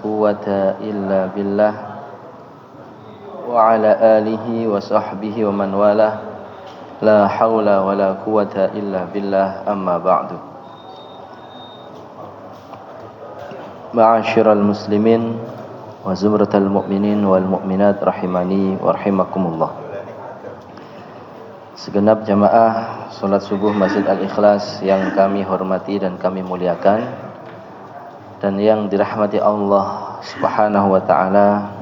quwwata illa billah wa ala alihi wa sahbihi wa man walah la haula wa la quwwata illa billah amma ba'du. Ma'asyiral muslimin wa zumratal mu'minin wal mu'minat rahimani wa rahimakumullah. Segenap jamaah salat subuh Masjid Al-Ikhlas yang kami hormati dan kami muliakan, dan yang dirahmati Allah Subhanahu wa taala,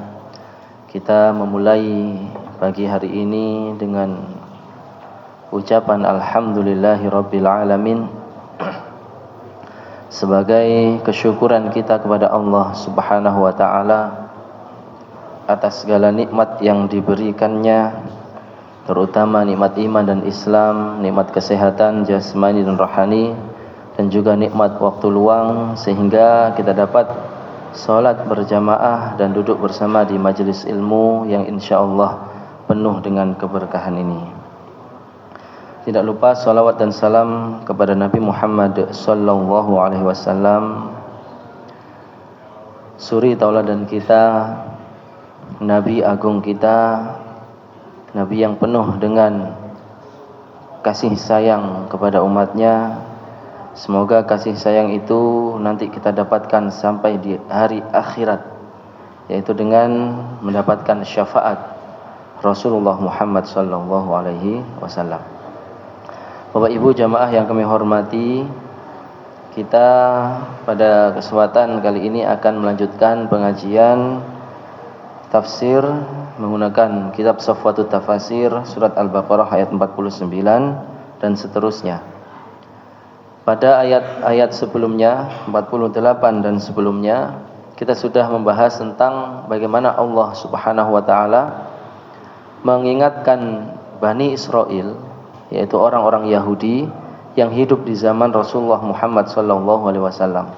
kita memulai pagi hari ini dengan ucapan alhamdulillahirabbil alamin sebagai kesyukuran kita kepada Allah Subhanahu wa taala atas segala nikmat yang diberikannya, terutama nikmat iman dan Islam, nikmat kesehatan jasmani dan rohani, dan juga nikmat waktu luang sehingga kita dapat salat berjamaah dan duduk bersama di majelis ilmu yang insyaallah penuh dengan keberkahan ini. Tidak lupa salawat dan salam kepada Nabi Muhammad sallallahu alaihi wasallam, suri tauladan kita, Nabi agung kita, Nabi yang penuh dengan kasih sayang kepada umatnya. Semoga kasih sayang itu nanti kita dapatkan sampai di hari akhirat, yaitu dengan mendapatkan syafaat Rasulullah Muhammad sallallahu alaihi wasallam. Bapak Ibu jamaah yang kami hormati, kita pada kesempatan kali ini akan melanjutkan pengajian tafsir menggunakan kitab Safwatut Tafasir surat Al-Baqarah ayat 49 dan seterusnya. Pada ayat-ayat sebelumnya 48 dan sebelumnya kita sudah membahas tentang bagaimana Allah Subhanahu wa taala mengingatkan Bani Israel, yaitu orang-orang Yahudi yang hidup di zaman Rasulullah Muhammad sallallahu alaihi wasallam.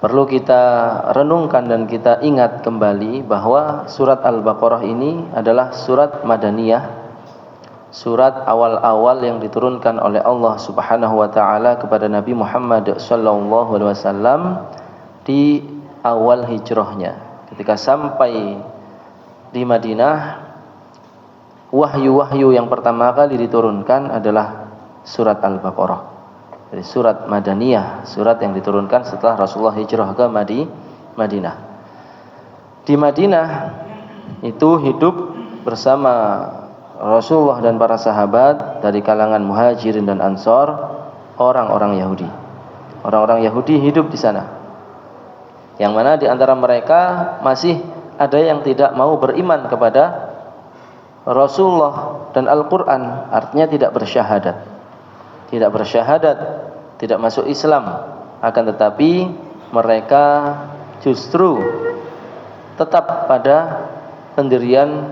Perlu kita renungkan dan kita ingat kembali bahwa surat Al-Baqarah ini adalah surat Madaniyah, surat awal-awal yang diturunkan oleh Allah Subhanahu wa taala kepada Nabi Muhammad sallallahu alaihi wasallam di awal hijrahnya. Ketika sampai di Madinah, wahyu-wahyu yang pertama kali diturunkan adalah surat Al-Baqarah. Jadi surat Madaniyah, surat yang diturunkan setelah Rasulullah hijrah ke Madinah. Di Madinah itu hidup bersama Rasulullah dan para sahabat dari kalangan Muhajirin dan Ansor, orang-orang Yahudi. Orang-orang Yahudi hidup di sana. Yang mana di antara mereka masih ada yang tidak mau beriman kepada Rasulullah dan Al-Quran, artinya tidak bersyahadat. Tidak bersyahadat, tidak masuk Islam, akan tetapi mereka justru tetap pada pendirian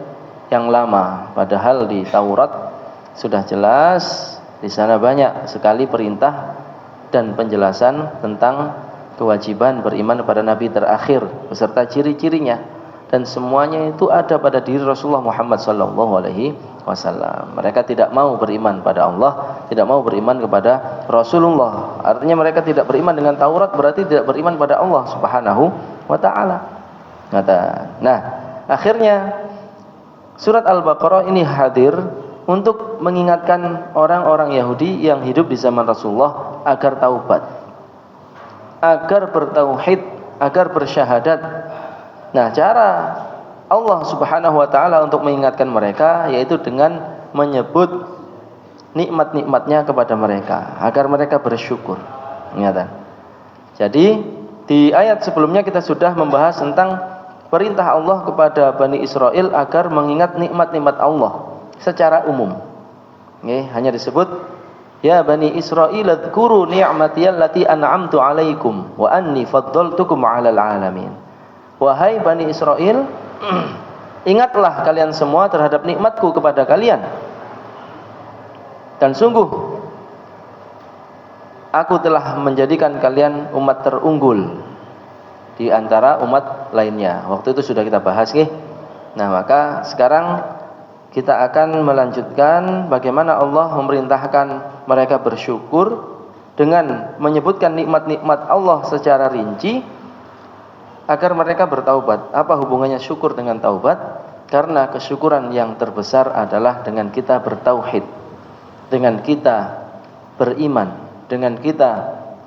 yang lama. Padahal di Taurat sudah jelas, di sana banyak sekali perintah dan penjelasan tentang kewajiban beriman kepada Nabi terakhir beserta ciri-cirinya. Dan semuanya itu ada pada diri Rasulullah Muhammad sallallahu alaihi wasallam. Mereka tidak mau beriman pada Allah, tidak mau beriman kepada Rasulullah. Artinya mereka tidak beriman dengan Taurat, berarti tidak beriman pada Allah Subhanahu wa taala. Nah, akhirnya surat Al-Baqarah ini hadir untuk mengingatkan orang-orang Yahudi yang hidup di zaman Rasulullah agar taubat, agar bertauhid, agar bersyahadat. Nah, cara Allah Subhanahu wa taala untuk mengingatkan mereka yaitu dengan menyebut nikmat-nikmatnya kepada mereka agar mereka bersyukur. Ingatan. Jadi di ayat sebelumnya kita sudah membahas tentang perintah Allah kepada Bani Israel agar mengingat nikmat-nikmat Allah secara umum. Hanya disebut ya Bani Israil adhkuru ni'matiyallati an'amtu 'alaikum wa anni faddaltukum 'alal 'alamin. Wahai Bani Israel, ingatlah kalian semua terhadap nikmatku kepada kalian. Dan sungguh aku telah menjadikan kalian umat terunggul di antara umat lainnya. Waktu itu sudah kita bahas, nggih. Nah, maka sekarang kita akan melanjutkan bagaimana Allah memerintahkan mereka bersyukur dengan menyebutkan nikmat-nikmat Allah secara rinci agar mereka bertaubat. Apa hubungannya syukur dengan taubat? Karena kesyukuran yang terbesar adalah dengan kita bertauhid, dengan kita beriman, dengan kita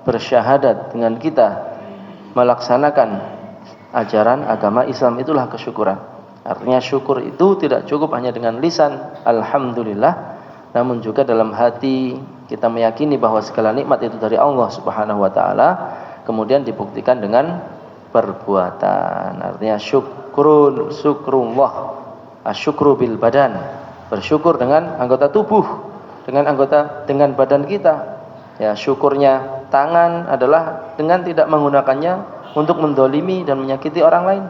bersyahadat, dengan kita melaksanakan ajaran agama Islam, itulah kesyukuran. Artinya syukur itu tidak cukup hanya dengan lisan alhamdulillah, namun juga dalam hati kita meyakini bahwa segala nikmat itu dari Allah Subhanahu wa taala, kemudian dibuktikan dengan perbuatan. Artinya syukrullah, asyukru bil badan, bersyukur dengan anggota tubuh, dengan badan kita. Ya, syukurnya tangan adalah dengan tidak menggunakannya untuk mendolimi dan menyakiti orang lain,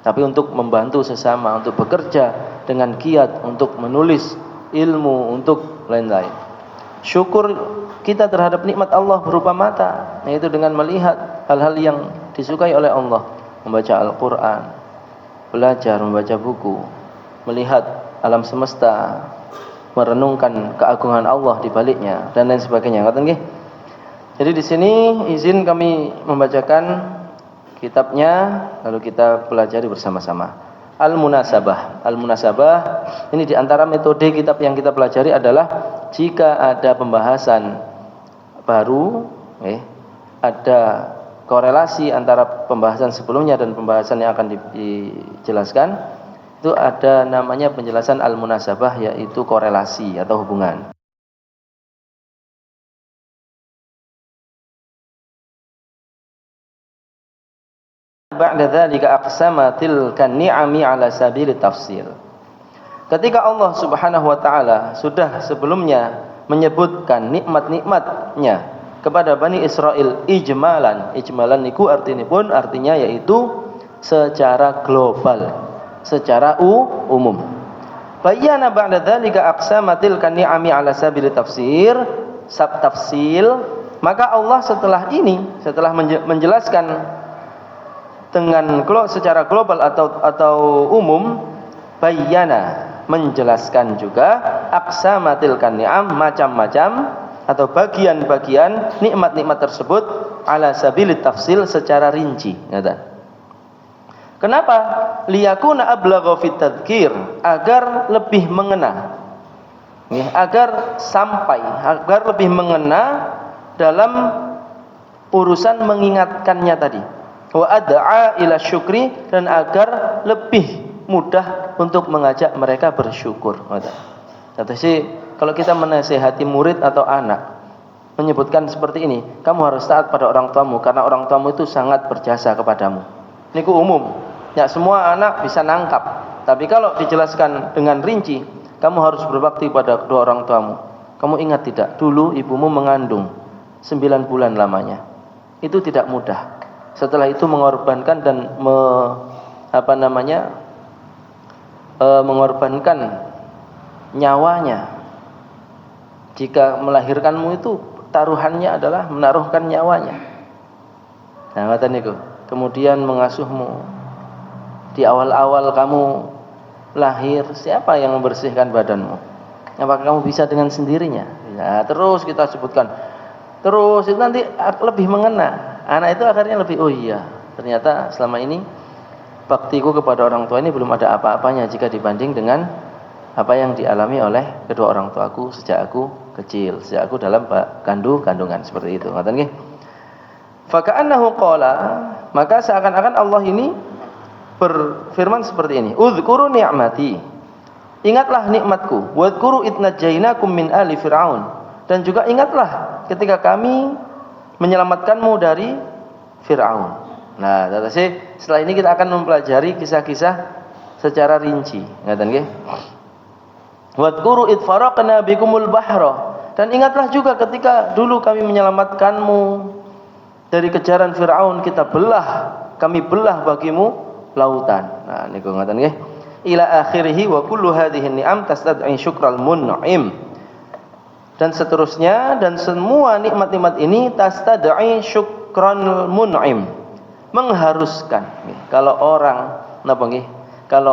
tapi untuk membantu sesama, untuk bekerja dengan giat, untuk menulis ilmu, untuk lain-lain. Syukur kita terhadap nikmat Allah berupa mata, yaitu dengan melihat hal-hal yang disukai oleh Allah, membaca Al-Quran, belajar membaca buku, melihat alam semesta, merenungkan keagungan Allah di baliknya, dan lain sebagainya. Jadi di sini izin kami membacakan kitabnya, lalu kita pelajari bersama-sama. Al-Munasabah. Al-Munasabah ini di antara metode kitab yang kita pelajari adalah jika ada pembahasan baru, ada korelasi antara pembahasan sebelumnya dan pembahasan yang akan dijelaskan, itu ada namanya penjelasan al-munasabah, yaitu korelasi atau hubungan. Ba'da dzalika aqsama tilka ni'ami 'ala sabili tafsil. Ketika Allah Subhanahu wa taala sudah sebelumnya menyebutkan nikmat-nikmatnya kepada Bani Israel ijmalan. Ijmalan niku artinya yaitu secara global, secara umum. Bayyana ba'da dzalika aqsamatil ni'ami 'ala sabili tafsir, tafsil. Maka Allah setelah menjelaskan dengan secara global atau umum, bayyana, menjelaskan juga aqsamatil ni'am, macam-macam atau bagian-bagian nikmat-nikmat tersebut ala sabilit tafsil, secara rinci. Kenapa? Liyakuna ablagha fit tadzkir, agar lebih mengena, agar lebih mengena dalam urusan mengingatkannya tadi. Wa ad'a ila syukri, dan agar lebih mudah untuk mengajak mereka bersyukur. Jadi kalau kita menasihati murid atau anak, menyebutkan seperti ini, kamu harus taat pada orang tuamu karena orang tuamu itu sangat berjasa kepadamu. Niku umum, ya semua anak bisa nangkap. Tapi kalau dijelaskan dengan rinci, kamu harus berbakti pada kedua orang tuamu. Kamu ingat tidak, dulu ibumu mengandung 9 bulan lamanya. Itu tidak mudah. Setelah itu mengorbankan dan mengorbankan nyawanya. Jika melahirkanmu itu taruhannya adalah menaruhkan nyawanya. Nah, kata niku. Kemudian mengasuhmu. Di awal-awal kamu lahir, siapa yang membersihkan badanmu? Apakah kamu bisa dengan sendirinya? Ya, terus kita sebutkan. Terus itu nanti lebih mengena. Anak itu akhirnya lebih, oh iya, ternyata selama ini baktiku kepada orang tua ini belum ada apa-apanya jika dibanding dengan apa yang dialami oleh kedua orang tuaku sejak aku kecil, sejak aku dalam kandungan, seperti itu. Ngaten nggih. Faka'annahu qala, maka seakan-akan Allah ini berfirman seperti ini, udzkuru ni'mati, ingatlah nikmatku, wadhkuru idnajainakum min ali fir'aun, dan juga ingatlah ketika kami menyelamatkanmu dari Fir'aun. Nah, setelah ini kita akan mempelajari kisah-kisah secara rinci. Ngaten nggih. Wadhkuru id faraqna bikumul bahra, dan ingatlah juga ketika dulu kami menyelamatkanmu dari kejaran Fir'aun, kami belah bagimu lautan. Nah, niku ngaten nggih. Ila akhirih wa kullu hadhihi ni'am tastad'i syukral mun'im. Dan seterusnya, dan semua nikmat-nikmat ini tastad'i syukran mun'im, mengharuskan. Kalau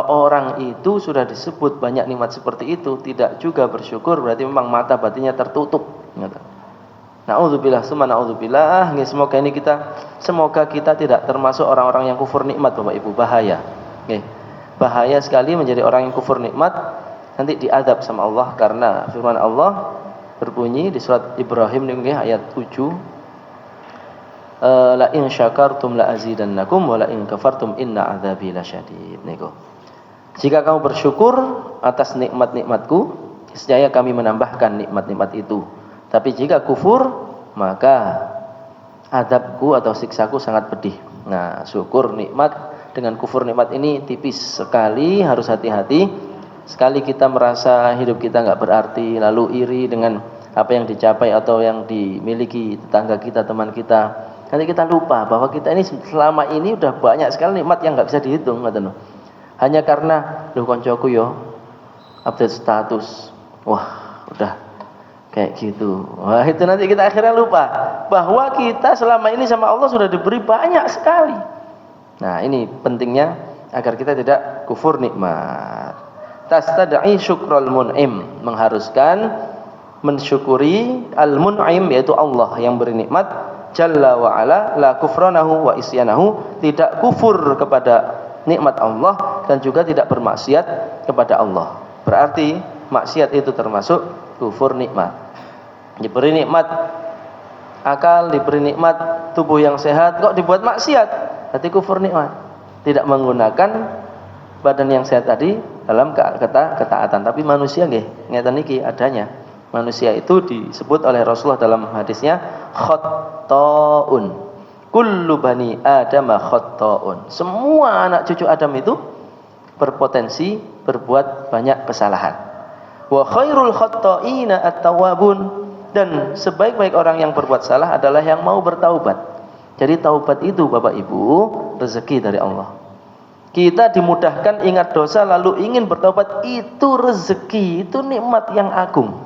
orang itu sudah disebut banyak nikmat seperti itu tidak juga bersyukur, berarti memang mata batinnya tertutup. Na'udzubillah, summa na'udzubillah. Semoga kita tidak termasuk orang-orang yang kufur nikmat, Bapak Ibu. Bahaya. Bahaya sekali menjadi orang yang kufur nikmat, nanti diadab sama Allah, karena firman Allah berbunyi di surat Ibrahim ayat 7, la in syakartum la azidannakum wa la in kafartum inna adzabi lasyadid. Jika kamu bersyukur atas nikmat-nikmatku, niscaya kami menambahkan nikmat-nikmat itu. Tapi jika kufur, maka adabku atau siksaku sangat pedih. Nah, syukur nikmat dengan kufur nikmat ini tipis sekali, harus hati-hati. Sekali kita merasa hidup kita nggak berarti, lalu iri dengan apa yang dicapai atau yang dimiliki tetangga kita, teman kita, nanti kita lupa bahwa kita ini selama ini udah banyak sekali nikmat yang nggak bisa dihitung. Hanya karena koncoku yo update status, wah udah kayak gitu. Wah, itu nanti kita akhirnya lupa bahwa kita selama ini sama Allah sudah diberi banyak sekali. Nah, ini pentingnya agar kita tidak kufur nikmat. Tastad'i syukrul mun'im, mengharuskan mensyukuri al-mun'im, yaitu Allah yang beri nikmat, jalla wa ala, la kufranahu wa isyanahu, tidak kufur kepada nikmat Allah dan juga tidak bermaksiat kepada Allah. Berarti maksiat itu termasuk kufur nikmat. Diberi nikmat akal, diberi nikmat tubuh yang sehat, kok dibuat maksiat, berarti kufur nikmat. Tidak menggunakan badan yang sehat tadi dalam ketaatan. Tapi manusia nggih ngeten iki adanya. Manusia itu disebut oleh Rasulullah dalam hadisnya khatta'un. Kullu bani Adam khatta'un. Semua anak cucu Adam itu berpotensi berbuat banyak kesalahan. Wa khairul khatta'ina at-tawwabun. Dan sebaik-baik orang yang berbuat salah adalah yang mau bertaubat. Jadi taubat itu Bapak Ibu rezeki dari Allah. Kita dimudahkan ingat dosa lalu ingin bertaubat, itu rezeki, itu nikmat yang agung.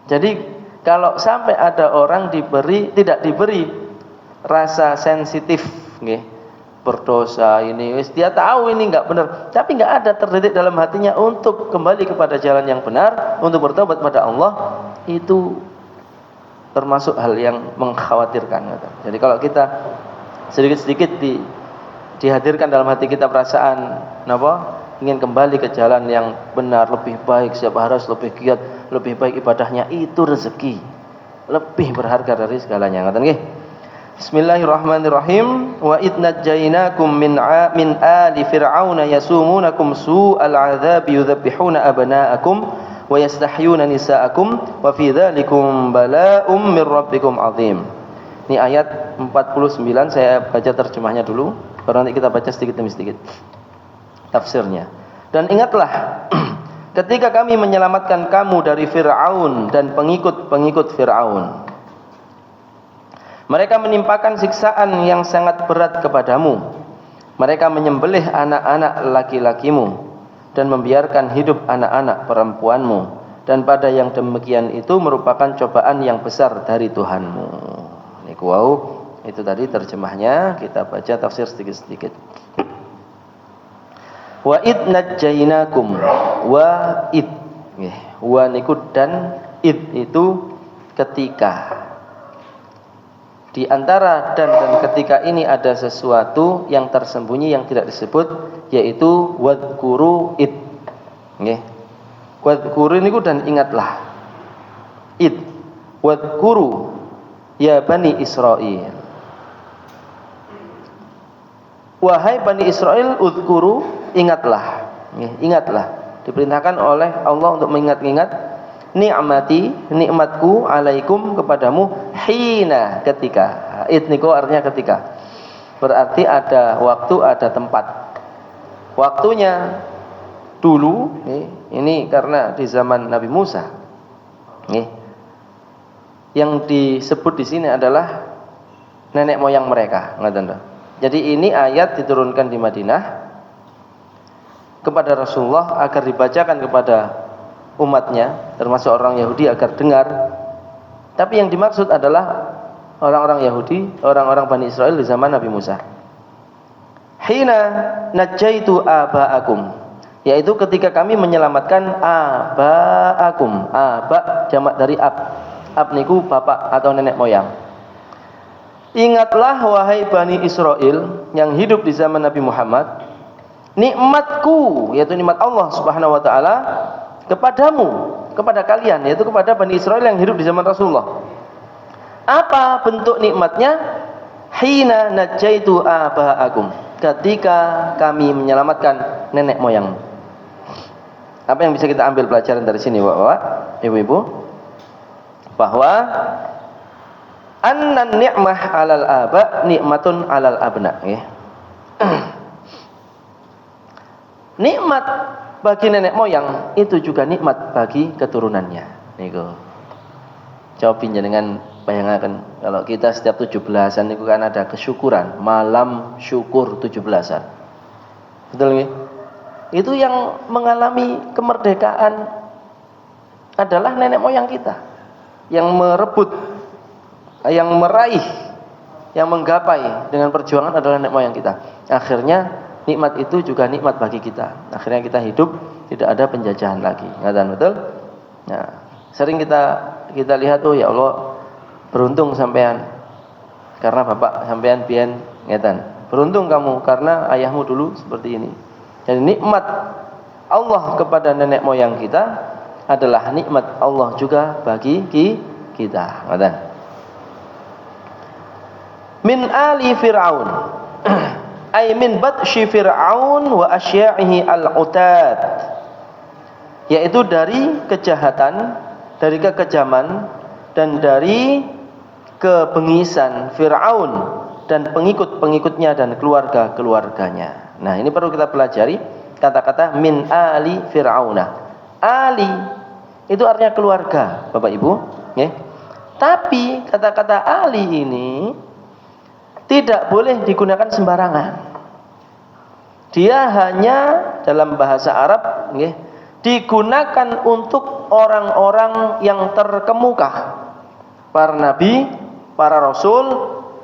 Jadi kalau sampai ada orang tidak diberi rasa sensitif, berdosa ini, dia tahu ini nggak benar, tapi nggak ada terdidik dalam hatinya untuk kembali kepada jalan yang benar, untuk bertobat pada Allah, itu termasuk hal yang mengkhawatirkan. Jadi kalau kita sedikit-sedikit dihadirkan dalam hati kita perasaan ingin kembali ke jalan yang benar, lebih baik, setiap hari harus lebih giat, lebih baik ibadahnya, itu rezeki lebih berharga dari segalanya. Bismillahirrahmanirrahim. Wa id najjaynakum min ali fir'auna yasumunakum su'al 'adzabi yudzabbihuna abna'akum wa yastahyuna nisa'akum wa fi dzalikum bala'um min rabbikum 'adzim. Ini ayat 49, saya baca terjemahnya dulu, baru nanti kita baca sedikit demi sedikit tafsirnya. Dan ingatlah ketika kami menyelamatkan kamu dari Fir'aun dan pengikut-pengikut Fir'aun. Mereka menimpakan siksaan yang sangat berat kepadamu. Mereka menyembelih anak-anak laki-lakimu dan membiarkan hidup anak-anak perempuanmu. Dan pada yang demikian itu merupakan cobaan yang besar dari Tuhanmu. Itu tadi terjemahnya, kita baca tafsir sedikit-sedikit. Wa id najjaynakum, wa id, wa niku dan id itu ketika. Di antara dan ketika ini ada sesuatu yang tersembunyi yang tidak disebut, yaitu wadhkuru id. Wadhkuru niku dan ingatlah. Id, wadhkuru ya Bani Israil. Wahai Bani Israel, udhkuru, ingatlah. Ingatlah. Diperintahkan oleh Allah untuk mengingat-ingat ni'mati, nikmatku alaikum kepadamu, hina, ketika. Idniku artinya ketika. Berarti ada waktu, ada tempat. Waktunya dulu, ini karena di zaman Nabi Musa. Yang disebut di sini adalah nenek moyang mereka. Jadi ini ayat diturunkan di Madinah kepada Rasulullah agar dibacakan kepada umatnya, termasuk orang Yahudi, agar dengar. Tapi yang dimaksud adalah orang-orang Yahudi, orang-orang Bani Israel di zaman Nabi Musa. Hina najjaitu aba'akum, yaitu ketika kami menyelamatkan aba'akum. Aba jamak dari ab. Ab niku bapak atau nenek moyang. Ingatlah wahai Bani Israel yang hidup di zaman Nabi Muhammad, nikmatku, yaitu nikmat Allah Subhanahu wa taala kepadamu, kepada kalian, yaitu kepada Bani Israel yang hidup di zaman Rasulullah. Apa bentuk nikmatnya? Hina najaitu aba'akum, ketika kami menyelamatkan nenek moyang. Apa yang bisa kita ambil pelajaran dari sini, Bapak, Ibu-ibu? Bahwa annan ni'mah 'alal aba nikmatun 'alal abna, ya. Nikmat bagi nenek moyang itu juga nikmat bagi keturunannya. Niku. Coba dengan bayangkan kalau kita setiap 17-an niku kan ada kesyukuran, malam syukur 17-an. Betul nggih? Itu yang mengalami kemerdekaan adalah nenek moyang kita. Yang merebut, yang meraih, yang menggapai dengan perjuangan adalah nenek moyang kita. Akhirnya nikmat itu juga nikmat bagi kita. Akhirnya kita hidup tidak ada penjajahan lagi. Ngatan betul? Nah, sering kita lihat, oh ya Allah, beruntung sampean karena bapak sampean pian ngatan. Beruntung kamu karena ayahmu dulu seperti ini. Jadi nikmat Allah kepada nenek moyang kita adalah nikmat Allah juga bagi kita. Ngatan. Min ali Fir'aun ay min batshi Fir'aun wa asya'ihi al-utad, yaitu dari kejahatan, dari kekejaman dan dari kebengisan Fir'aun dan pengikut-pengikutnya dan keluarga-keluarganya. Nah, ini perlu kita pelajari kata-kata min ali Fir'auna. Ali itu artinya keluarga, Bapak Ibu, ya. Tapi kata-kata ali ini tidak boleh digunakan sembarangan. Dia hanya dalam bahasa Arab, ya, digunakan untuk orang-orang yang terkemuka, para nabi, para rasul,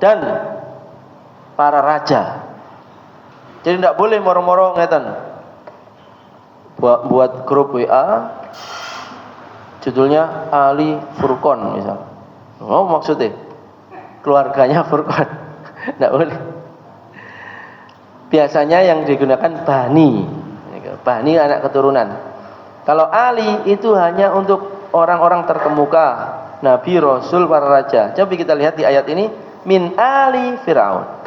dan para raja. Jadi tidak boleh moro-moro ngeten. Buat grup WA, judulnya Ali Furqon misal. Oh, maksudnya keluarganya Furqon. Tidak boleh. Biasanya yang digunakan Bani. Bani anak keturunan. Kalau Ali itu hanya untuk orang-orang terkemuka, nabi, rasul, para raja. Coba kita lihat di ayat ini, min ali Fir'aun.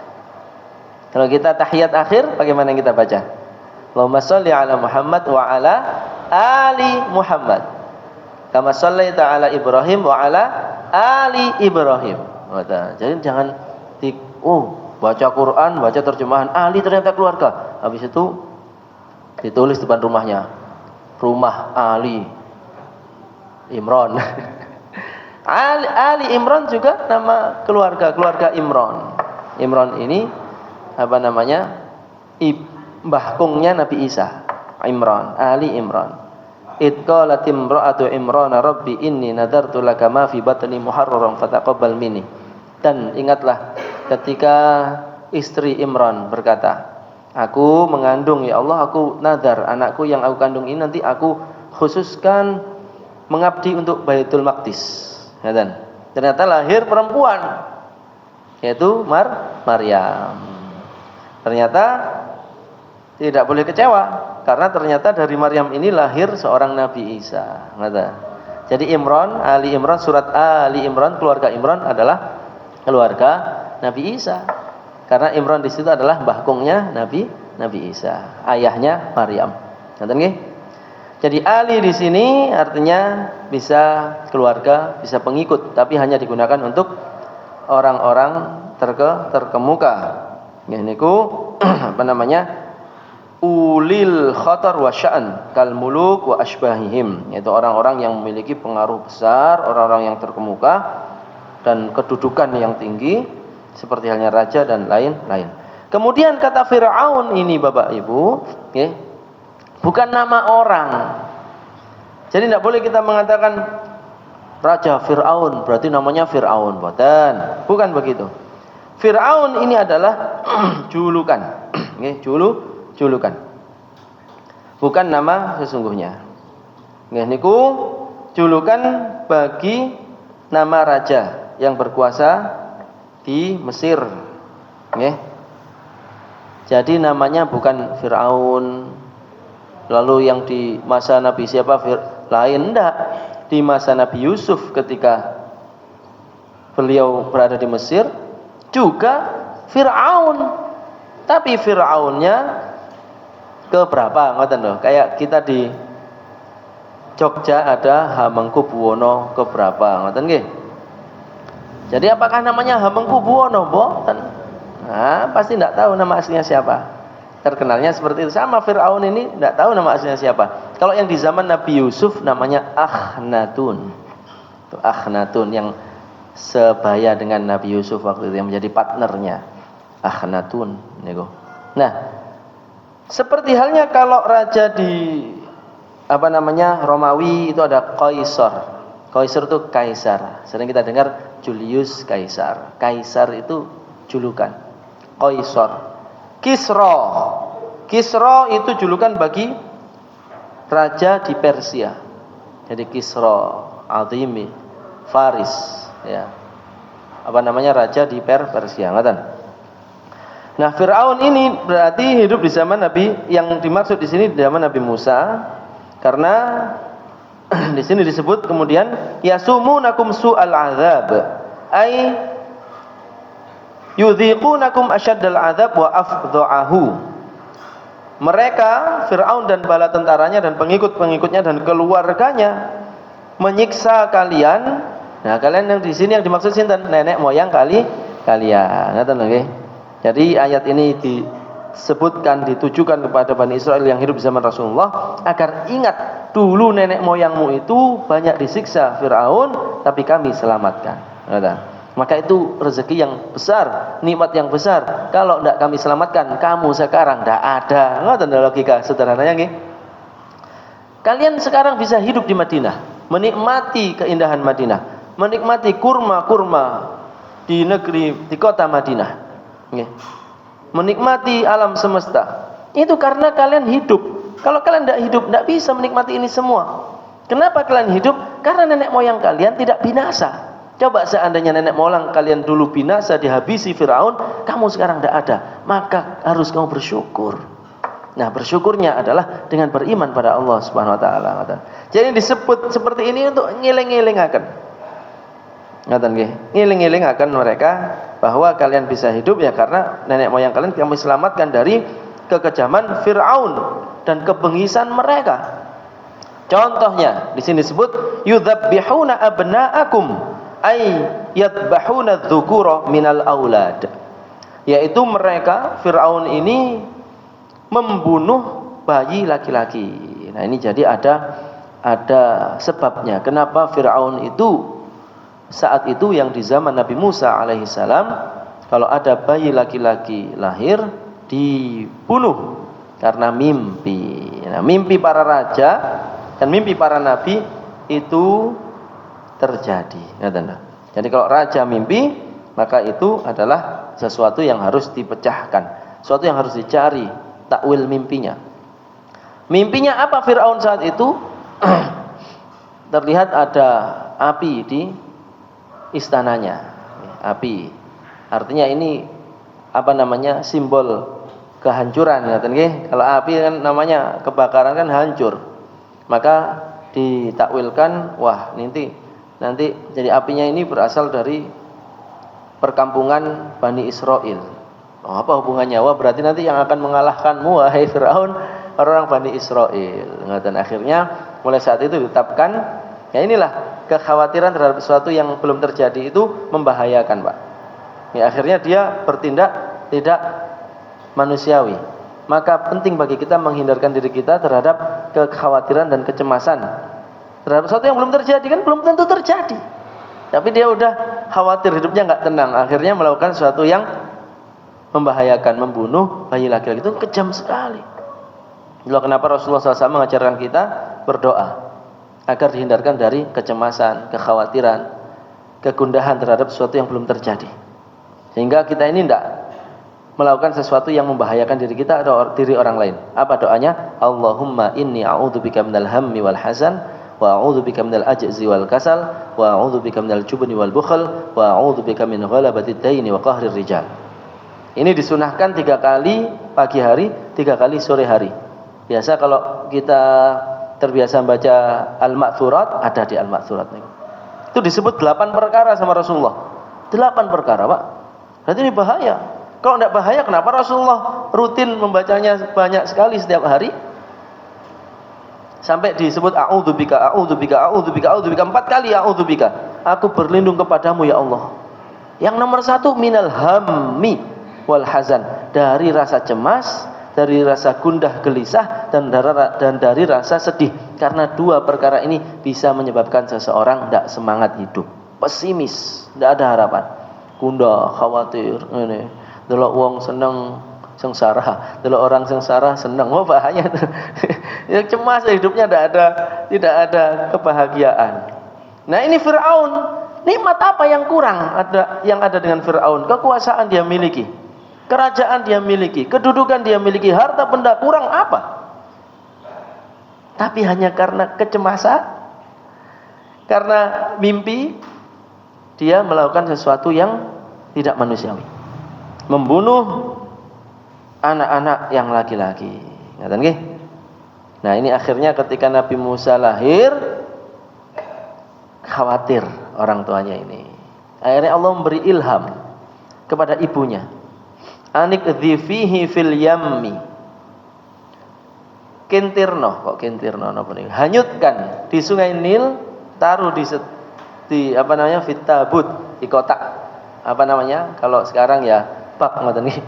Kalau kita tahiyat akhir, bagaimana yang kita baca? Allahumma sholli ala Muhammad wa ala ali Muhammad. Kama shallaita ala Ibrahim wa ala ali Ibrahim. Jadi jangan baca Quran, baca terjemahan Ali ternyata keluarga. Habis itu ditulis depan rumahnya, rumah Ali Imran. Ali Imran juga nama keluarga Imran. Imran ini apa namanya? Mbah kungnya Nabi Isa. Imran, Ali Imran. Id qalat imra'atu Imran rabbi inni nadartu laka ma fi batni muharraran fataqabbal minni. Dan ingatlah ketika istri Imran berkata, aku mengandung ya Allah, aku nadar anakku yang aku kandung ini nanti aku khususkan mengabdi untuk Baitul Maqdis. Ya, dan ternyata lahir perempuan, yaitu Maryam. Ternyata tidak boleh kecewa karena ternyata dari Maryam ini lahir seorang Nabi Isa. Jadi Imran, Ali Imran, surat Ali Imran, keluarga Imran adalah keluarga Nabi Isa. Karena Imran di situ adalah mbahkungnya Nabi Isa, ayahnya Maryam. Ngerti nggih? Jadi Ali di sini artinya bisa keluarga, bisa pengikut, tapi hanya digunakan untuk orang-orang terkemuka. Nggih niku apa namanya? Ulil khatar wa sya'an kal muluk wa asbahihim, yaitu orang-orang yang memiliki pengaruh besar, orang-orang yang terkemuka dan kedudukan yang tinggi seperti halnya raja dan lain-lain. Kemudian kata Fir'aun ini Bapak Ibu, okay, bukan nama orang. Jadi tidak boleh kita mengatakan Raja Fir'aun berarti namanya Fir'aun. Bukan begitu. Fir'aun ini adalah julukan, okay, julukan. Bukan nama sesungguhnya. Nggih niku julukan bagi nama raja yang berkuasa di Mesir. Nggih. Jadi namanya bukan Fir'aun. Lalu yang di masa Nabi siapa? Lain enggak. Di masa Nabi Yusuf ketika beliau berada di Mesir juga Fir'aun. Tapi Fir'aunnya keberapa? Ngoten lho. Kayak kita di Jogja ada Hamengkubuwono keberapa? Ngoten nggih. Jadi apakah namanya Hamengkubuwono? Mboten. Nah, pasti enggak tahu nama aslinya siapa. Terkenalnya seperti itu. Sama Fir'aun ini enggak tahu nama aslinya siapa. Kalau yang di zaman Nabi Yusuf namanya Akhnatun. Itu Akhnatun yang sebaya dengan Nabi Yusuf waktu itu, yang menjadi partnernya. Akhnatun niku. Nah, seperti halnya kalau raja di Romawi itu ada Kaisar. Kaisar itu kaisar. Sering kita dengar Julius Kaisar. Kaisar itu julukan. Kaisar. Kisra. Kisra itu julukan bagi raja di Persia. Jadi Kisra Azimi Faris, ya. Raja di Persia, ngoten. Nah, Fir'aun ini berarti hidup di zaman Nabi, yang dimaksud di sini di zaman Nabi Musa, karena di sini disebut kemudian yasumunakum su'al azab, ay yudhiqunakum asyaddal azab wa afdha'ahu. Mereka Fir'aun dan bala tentaranya dan pengikut-pengikutnya dan keluarganya menyiksa kalian. Nah, kalian yang di sini yang dimaksud sinten? Nenek moyang kalian. Ngoten nggih. Jadi ayat ini disebutkan, ditujukan kepada Bani Israel yang hidup di zaman Rasulullah agar ingat dulu nenek moyangmu itu banyak disiksa Fir'aun, tapi kami selamatkan. Maka itu rezeki yang besar, nikmat yang besar. Kalau tidak kami selamatkan, kamu sekarang tidak ada. Ngoten logika sederhananya nggih. Kalian sekarang bisa hidup di Madinah, menikmati keindahan Madinah, menikmati kurma-kurma di negeri, di kota Madinah. Menikmati alam semesta. Itu karena kalian hidup. Kalau kalian tidak hidup, tidak bisa menikmati ini semua. Kenapa kalian hidup? Karena nenek moyang kalian tidak binasa. Coba seandainya nenek moyang kalian dulu binasa, dihabisi Fir'aun, kamu sekarang tidak ada, maka harus kamu bersyukur. Nah, bersyukurnya adalah dengan beriman pada Allah Subhanahu wa taala. Jadi disebut seperti ini untuk ngiling-ngilingaken. Ngaten nggih, ngiling-ngilingaken mereka bahwa kalian bisa hidup ya karena nenek moyang kalian kami selamatkan dari kekejaman Fir'aun dan kebengisan mereka. Contohnya di sini disebut yudzabbihuna abna'akum ay yadbahuna dzukura minal aulad. Yaitu mereka Fir'aun ini membunuh bayi laki-laki. Nah, ini jadi ada sebabnya kenapa Fir'aun itu saat itu yang di zaman Nabi Musa alaihissalam kalau ada bayi laki-laki lahir dibunuh karena mimpi. Nah, mimpi para raja dan mimpi para nabi itu terjadi. Jadi kalau raja mimpi, maka itu adalah sesuatu yang harus dipecahkan, sesuatu yang harus dicari takwil mimpinya. Mimpinya apa Fir'aun saat itu? Terlihat ada api di istananya. Api artinya ini simbol kehancuran. Kalau api kan namanya kebakaran kan hancur, maka ditakwilkan wah nanti jadi apinya ini berasal dari perkampungan Bani Israel. Oh, apa hubungannya? Wah, berarti nanti yang akan mengalahkanmu wahai Fir'aun orang Bani Israel. Dan akhirnya mulai saat itu ditetapkan, ya inilah kekhawatiran terhadap sesuatu yang belum terjadi itu membahayakan, Pak. Ya, akhirnya dia bertindak tidak manusiawi. Maka penting bagi kita menghindarkan diri kita terhadap kekhawatiran dan kecemasan terhadap sesuatu yang belum terjadi, kan belum tentu terjadi. Tapi dia udah khawatir, hidupnya nggak tenang, akhirnya melakukan sesuatu yang membahayakan, membunuh bayi laki-laki. Itu kejam sekali. Itulah kenapa Rasulullah SAW mengajarkan kita berdoa agar dihindarkan dari kecemasan, kekhawatiran, kegundahan terhadap sesuatu yang belum terjadi, sehingga kita ini tidak melakukan sesuatu yang membahayakan diri kita atau diri orang lain. Apa doanya? Allahumma inni a'udzubika minal hammi wal hazan wa a'udzubika minal ajzi wal kasal, wa a'udzubika minal jubni wal bukhl, wa a'udzubika min ghalabatid daini wa qahrir rijal. Ini disunahkan 3 kali pagi hari, 3 kali sore hari. Biasa kalau kita terbiasa baca Al-Ma'thurat, ada di Al-Ma'thurat nih. Itu disebut 8 perkara sama Rasulullah. 8 perkara, Pak. Berarti ini bahaya. Kalau tidak bahaya, kenapa Rasulullah rutin membacanya banyak sekali setiap hari? Sampai disebut a'udzubika, a'udzubika, a'udzubika, a'udzubika 4 kali a'udzubika. Aku berlindung kepadamu ya Allah. Yang nomor 1 minal hammi wal hazan, dari rasa cemas, dari rasa gundah gelisah, dan dari rasa sedih. Karena 2 perkara ini bisa menyebabkan seseorang tidak semangat hidup, pesimis, tidak ada harapan, gundah, khawatir, ini. Delok wong seneng sengsara, delok orang sengsara seneng, oh bahaya. Yang cemas hidupnya tidak ada kebahagiaan. Nah ini Fir'aun, nikmat apa yang kurang yang ada dengan Fir'aun? Kekuasaan dia miliki, kerajaan dia miliki, kedudukan dia miliki, harta benda kurang apa? Tapi hanya karena kecemasan, karena mimpi, dia melakukan sesuatu yang tidak manusiawi, membunuh anak-anak yang laki-laki. Ngaten nggih? Nah, ini akhirnya ketika Nabi Musa lahir, khawatir orang tuanya ini. Akhirnya Allah memberi ilham kepada ibunya. Anik dhifihi fil yammi. Kintirno, kok kintirno napa niku? Hanyutkan di Sungai Nil, taruh di fitabut, di kotak. Apa namanya? Kalau sekarang ya bak ngoten nggih.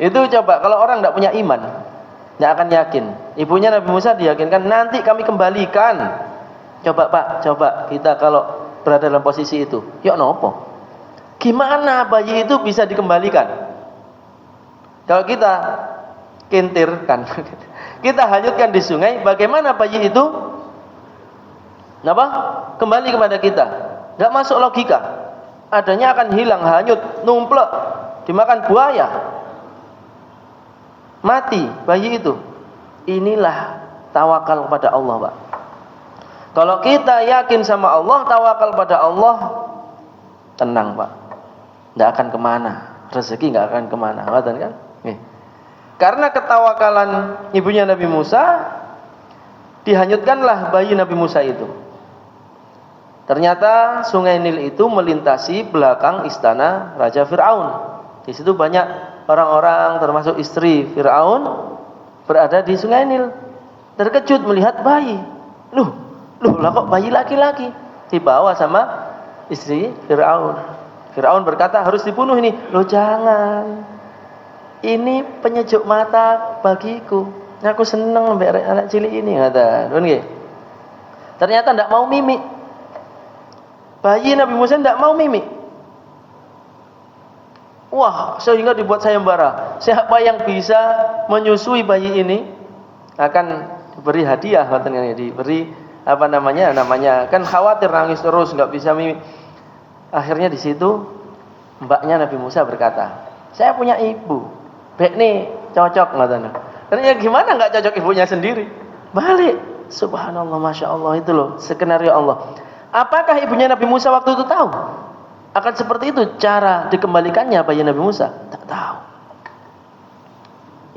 Itu coba kalau orang tidak punya iman, tidak akan yakin. Ibunya Nabi Musa diyakinkan, nanti kami kembalikan. Coba Pak, coba kita kalau berada dalam posisi itu, ya nopo? Gimana bayi itu bisa dikembalikan? Kalau kita kintirkan, kita hanyutkan di sungai, bagaimana bayi itu kembali kepada kita? Tidak masuk logika. Adanya akan hilang, hanyut, numplek, dimakan buaya, mati bayi itu. Inilah tawakal kepada Allah, Pak. Kalau kita yakin sama Allah, tawakal pada Allah, tenang, Pak. Tidak akan kemana, rezeki tidak akan kemana, kan? Karena ketawakalan ibunya Nabi Musa, dihanyutkanlah bayi Nabi Musa itu. Ternyata Sungai Nil itu melintasi belakang istana Raja Fir'aun. Di situ banyak orang-orang termasuk istri Fir'aun berada di Sungai Nil. Terkejut melihat bayi. Loh lah kok bayi laki-laki dibawa sama istri Fir'aun. Fir'aun berkata harus dibunuh ini. Loh jangan. Ini penyejuk mata bagiku. Aku seneng mbak anak cilik ini kata. Ternyata tidak mau mimik. Bayi Nabi Musa tidak mau mimik. Wah, sehingga dibuat sayembara. Siapa yang bisa menyusui bayi ini akan diberi hadiah, diberi namanya kan khawatir nangis terus nggak bisa mimik. Akhirnya di situ mbaknya Nabi Musa berkata, saya punya ibu, bek nih cocok katanya. Ternyata gimana nggak cocok ibunya sendiri? Balik, subhanallah, masya Allah, itu loh skenario Allah. Apakah ibunya Nabi Musa waktu itu tahu akan seperti itu cara dikembalikannya bayi Nabi Musa? Tak tahu.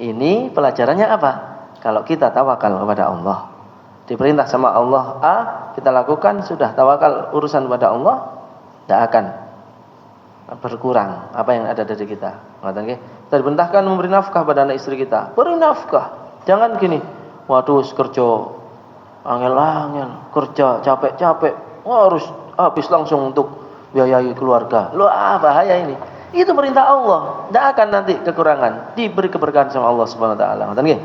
Ini pelajarannya apa? Kalau kita tawakal kepada Allah, diperintah sama Allah A, kita lakukan, sudah tawakal urusan kepada Allah, tidak akan berkurang apa yang ada dari kita. Kita diperintahkan memberi nafkah pada anak istri kita, beri nafkah. Jangan gini, waduh kerja angel-angel, kerja capek-capek, harus habis langsung untuk biayai keluarga. Loh, bahaya ini. Itu perintah Allah. Tidak akan nanti kekurangan, diberi keberkahan sama Allah Subhanahu wa taala. Ngoten nggih.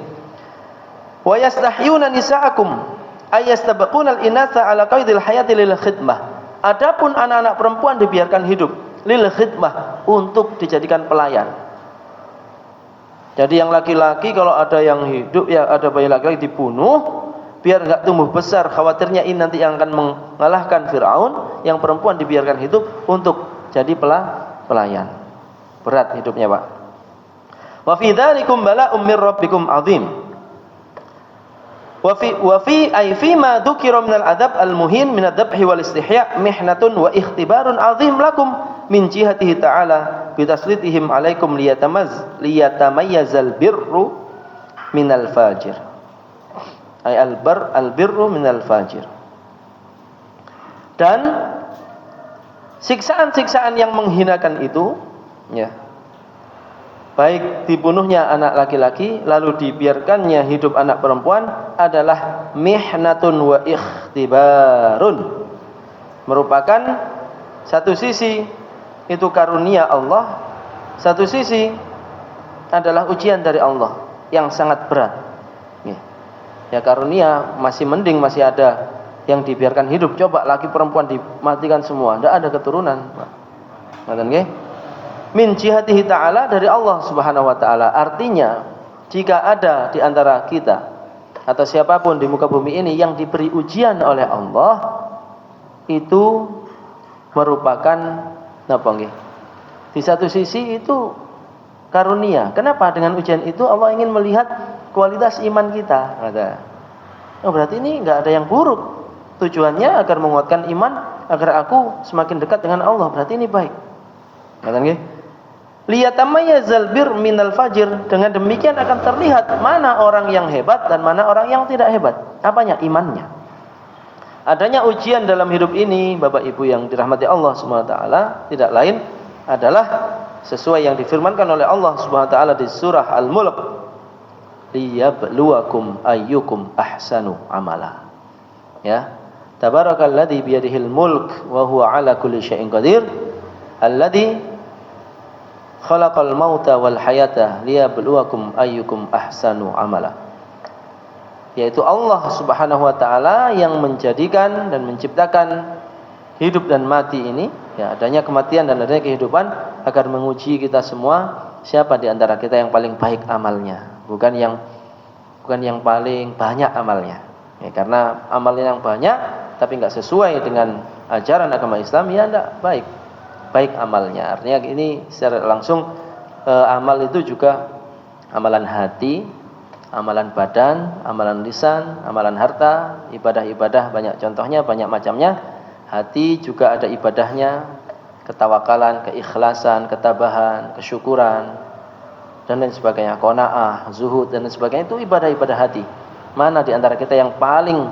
Wa yastahyuna nisaakum ayastabqunal inatha ala qaidil hayati lil khidmah. Adapun anak-anak perempuan dibiarkan hidup lil khidmah, untuk dijadikan pelayan. Jadi yang laki-laki kalau ada yang hidup, ya ada bayi laki-laki dibunuh biar enggak tumbuh besar, khawatirnya ini nanti yang akan mengalahkan Fir'aun. Yang perempuan dibiarkan hidup untuk jadi pelayan. Berat hidupnya, Pak. Wa fi dzalikum bala'um mir rabbikum 'adzim. Wa fi ay fi ma dzukira minal adab al-muhin min ad-dabhi wal istihya' mihnatun wa ikhtibarun 'azim lakum min jihatihi ta'ala bi taslitihim 'alaikum liyatamayyazal birru minal fajir. Ay al-birru minal fajir. Dan siksaan-siksaan yang menghinakan itu, ya, baik dibunuhnya anak laki-laki lalu dibiarkannya hidup anak perempuan adalah mihnatun wa ikhtibarun, merupakan satu sisi itu karunia Allah, satu sisi adalah ujian dari Allah yang sangat berat. Ya, karunia masih mending, masih ada yang dibiarkan hidup. Coba laki perempuan dimatikan semua, tidak ada keturunan. Ngerti nggih? Min jihatihi ta'ala, dari Allah Subhanahu wa taala. Artinya, jika ada di antara kita atau siapapun di muka bumi ini yang diberi ujian oleh Allah, itu merupakan apa nggih? Di satu sisi itu karunia. Kenapa? Dengan ujian itu Allah ingin melihat kualitas iman kita. Oh, berarti ini enggak ada yang buruk. Tujuannya agar menguatkan iman, agar aku semakin dekat dengan Allah. Berarti ini baik. Ngerti nggih? Liyatamayyazal bir minal fajir. Dengan demikian akan terlihat mana orang yang hebat dan mana orang yang tidak hebat. Apanya? Imannya. Adanya ujian dalam hidup ini, Bapak Ibu yang dirahmati Allah Subhanahu wa taala, tidak lain adalah sesuai yang difirmankan oleh Allah Subhanahu wa taala di surah Al-Mulk, liyabluwakum ayyukum ahsanu amala. Ya, tabarakalladzi biyadihil mulk wa huwa ala kulli syai'in qadir, alladzi khalaqal mauta wal hayata liyabluwakum ayyukum ahsanu amala. Yaitu Allah Subhanahu wa taala yang menjadikan dan menciptakan hidup dan mati ini, ya, adanya kematian dan adanya kehidupan agar menguji kita semua, siapa di antara kita yang paling baik amalnya, bukan yang paling banyak amalnya. Ya, karena amalnya yang banyak tapi enggak sesuai dengan ajaran agama Islam, ya enggak baik amalnya. Artinya ini secara langsung amal itu juga amalan hati, amalan badan, amalan lisan, amalan harta, ibadah-ibadah banyak contohnya, banyak macamnya. Hati juga ada ibadahnya, ketawakalan, keikhlasan, ketabahan, kesyukuran, dan lain sebagainya, qanaah, zuhud dan lain sebagainya, itu ibadah-ibadah hati. Mana di antara kita yang paling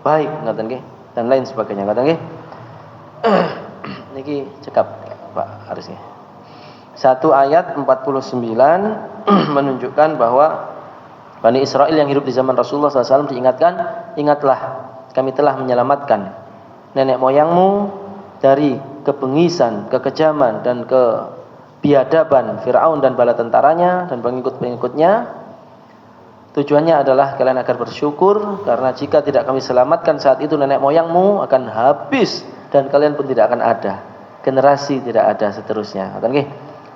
baik, ngoten nggih, dan lain sebagainya, ngoten nggih. Niki cekap Pak Haris nggih. Satu ayat 49 menunjukkan bahwa Bani Israel yang hidup di zaman Rasulullah SAW diingatkan, ingatlah kami telah menyelamatkan nenek moyangmu dari kebengisan, kekejaman dan kebiadaban Firaun dan bala tentaranya dan pengikut-pengikutnya. Tujuannya adalah kalian agar bersyukur, karena jika tidak kami selamatkan saat itu nenek moyangmu akan habis dan kalian pun tidak akan ada, generasi tidak ada seterusnya.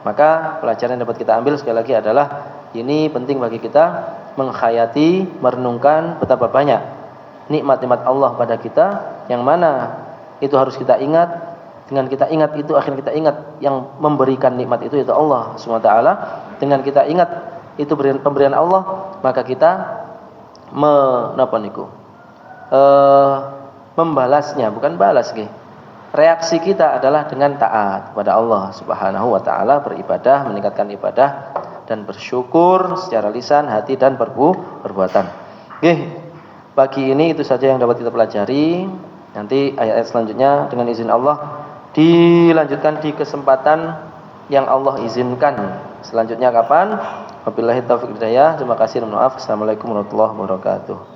Maka pelajaran yang dapat kita ambil sekali lagi adalah ini penting bagi kita menghayati, merenungkan betapa banyak nikmat-nikmat Allah pada kita, yang mana itu harus kita ingat. Dengan kita ingat itu, akhirnya kita ingat yang memberikan nikmat itu, yaitu Allah SWT. Dengan kita ingat itu pemberian Allah, maka kita membalasnya, bukan balas nggih. Reaksi kita adalah dengan taat kepada Allah Subhanahu wa taala, beribadah, meningkatkan ibadah dan bersyukur secara lisan, hati dan perbuatan. Nggih. Pagi ini itu saja yang dapat kita pelajari. Nanti ayat-ayat selanjutnya dengan izin Allah dilanjutkan di kesempatan yang Allah izinkan. Selanjutnya kapan? Wabillahi taufiq hidayah. Terima kasih dan maaf. Assalamualaikum warahmatullahi wabarakatuh.